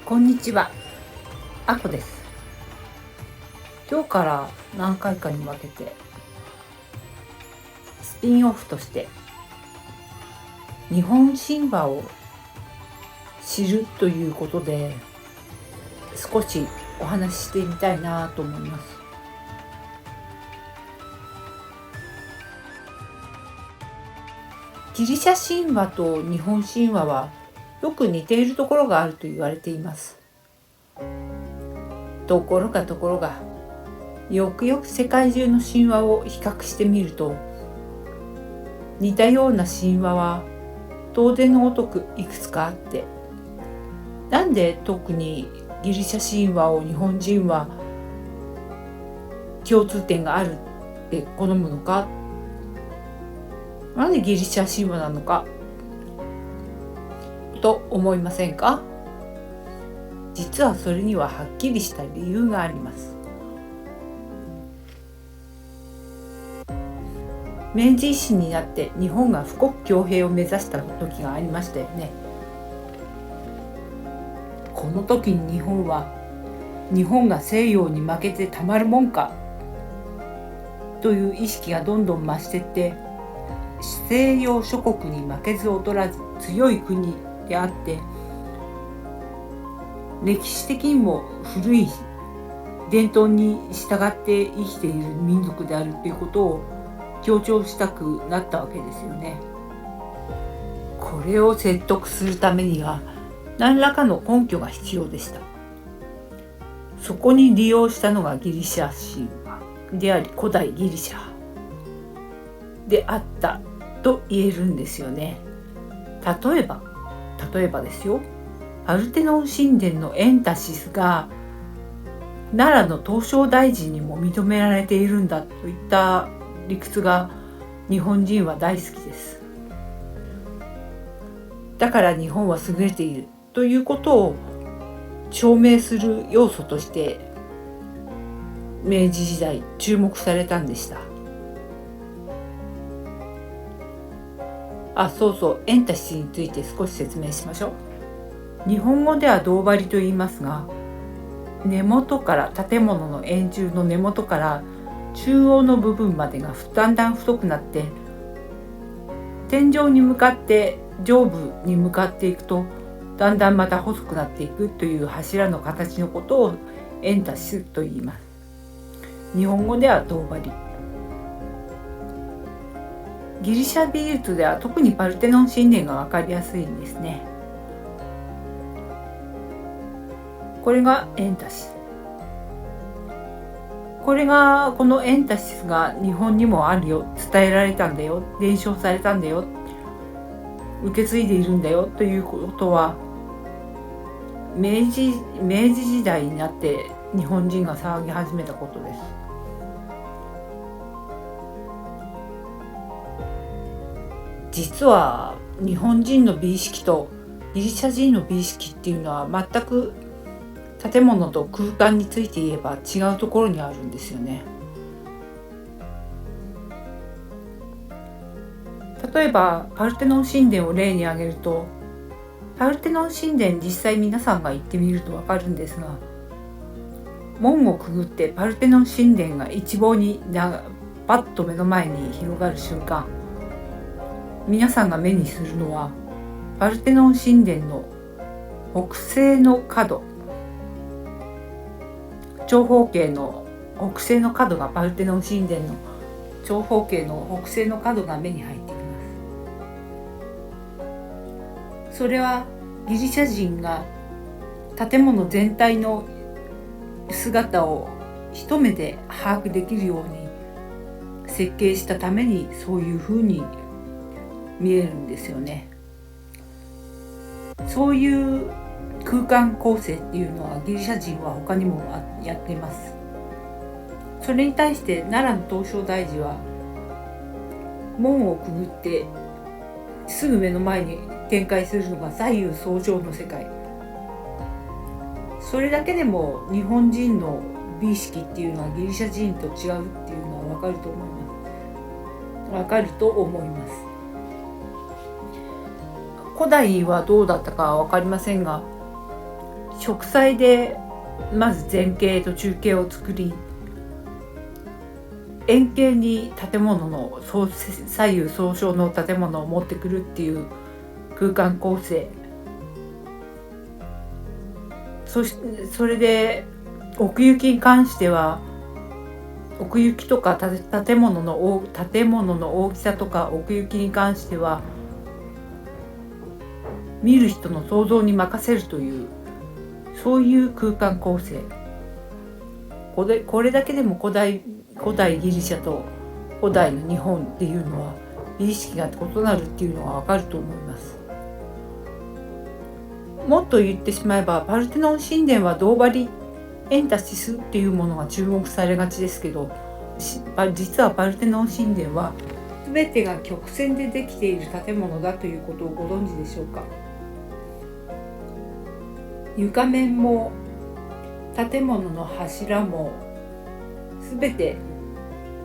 こんにちは、あこです。今日から何回かに分けてスピンオフとして日本神話を知るということで少しお話ししてみたいなと思います。ギリシャ神話と日本神話はよく似ているところがあると言われています。ところがよくよく世界中の神話を比較してみると、似たような神話は当然のごとくいくつかあって、なんで特にギリシャ神話を日本人は共通点があるって好むのか、なんでギリシャ神話なのかと思いませんか？実はそれにははっきりした理由があります。明治維新になって日本が富国強兵を目指した時がありましたよね。この時に日本が西洋に負けてたまるもんかという意識がどんどん増していって、西洋諸国に負けず劣らず強い国であって、歴史的にも古い伝統に従って生きている民族であるということを強調したくなったわけですよね。これを説得するためには何らかの根拠が必要でした。そこに利用したのがギリシャ神話であり、古代ギリシャであったと言えるんですよね。例えばですよ、パルテノン神殿のエンタシスが奈良の東照大寺にも認められているんだといった理屈が日本人は大好きです。だから日本は優れているということを証明する要素として明治時代注目されたんでした。エンタシスについて少し説明しましょう。日本語では胴張りと言いますが、根元から建物の円柱の根元から中央の部分までがだんだん太くなって、天井に向かって上部に向かっていくとだんだんまた細くなっていくという柱の形のことをエンタシスと言います。日本語では胴張り。ギリシャ美術では特にパルテノン神殿が分かりやすいんですね。これがエンタシス。このエンタシスが日本にもあるよ、伝えられたんだよ、伝承されたんだよ、受け継いでいるんだよということは、明治時代になって日本人が騒ぎ始めたことです。実は日本人の美意識とギリシャ人の美意識っていうのは全く建物と空間について言えば違うところにあるんですよね。例えばパルテノン神殿を例に挙げると、パルテノン神殿実際皆さんが行ってみると分かるんですが、門をくぐってパルテノン神殿が一望にパッと目の前に広がる瞬間、皆さんが目にするのはパルテノン神殿の北西の角、長方形の北西の角がパルテノン神殿の長方形の北西の角が目に入ってきます。それはギリシャ人が建物全体の姿を一目で把握できるように設計したためにそういう風に見えるんですよね。そういう空間構成っていうのはギリシャ人は他にもやっています。それに対して奈良の東照大寺は門をくぐってすぐ目の前に展開するのが左右相乗の世界。それだけでも日本人の美意識っていうのはギリシャ人と違うっていうのは分かると思います。古代はどうだったかは分かりませんが、植栽でまず前景と中景を作り、円形に建物の左右相称の建物を持ってくるっていう空間構成、それで奥行きに関しては、奥行きとか建物の大きさとか奥行きに関しては見る人の想像に任せるという、そういう空間構成。これだけでも古代ギリシャと古代の日本っていうのは美意識が異なるっていうのがわかると思います。もっと言ってしまえば、パルテノン神殿は銅張エンタシスっていうものが注目されがちですけど、実はパルテノン神殿は全てが曲線でできている建物だということをご存知でしょうか。床面も建物の柱も全て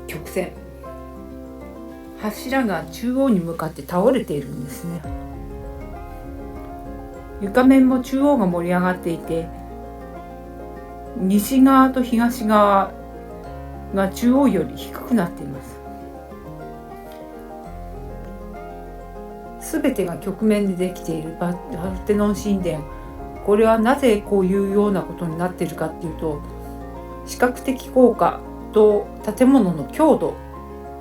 曲線、柱が中央に向かって倒れているんですね。床面も中央が盛り上がっていて、西側と東側が中央より低くなっています。すべてが曲面でできているパルテノン神殿、これはなぜこういうようなことになっているかっていうと、視覚的効果と建物の強度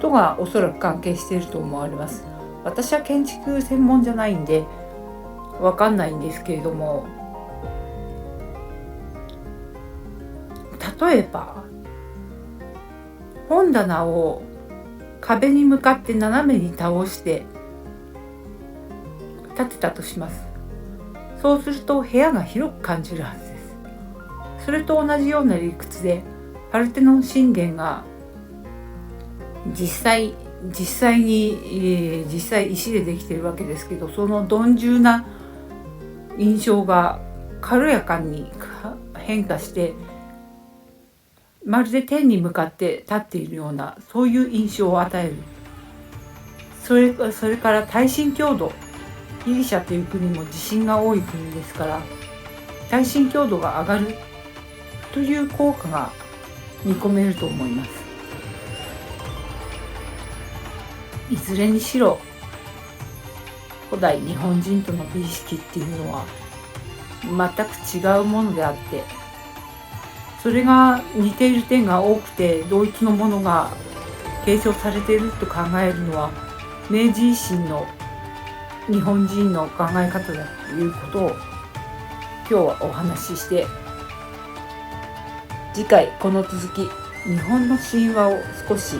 とがおそらく関係していると思われます。私は建築専門じゃないんでわかんないんですけれども、例えば本棚を壁に向かって斜めに倒して建てたとします。そうすると部屋が広く感じるはずです。それと同じような理屈で、パルテノン神殿が実際石でできているわけですけど、その鈍重な印象が軽やかに変化して、まるで天に向かって立っているような、そういう印象を与える。それから耐震強度、ギリシャという国も地震が多い国ですから、耐震強度が上がるという効果が見込めると思います。いずれにしろ古代日本人との美意識っていうのは全く違うものであって、それが似ている点が多くて同一のものが継承されていると考えるのは、明治維新の日本人の考え方だということを今日はお話しして、次回この続き、日本の神話を少し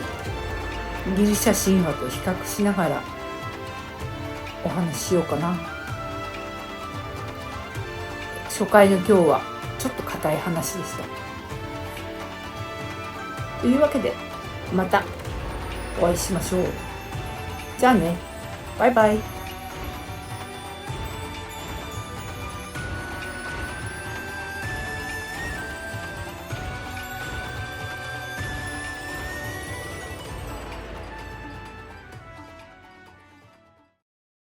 ギリシャ神話と比較しながらお話ししようかな。初回の今日はちょっと硬い話でした。というわけでまたお会いしましょう。じゃあね、バイバイ。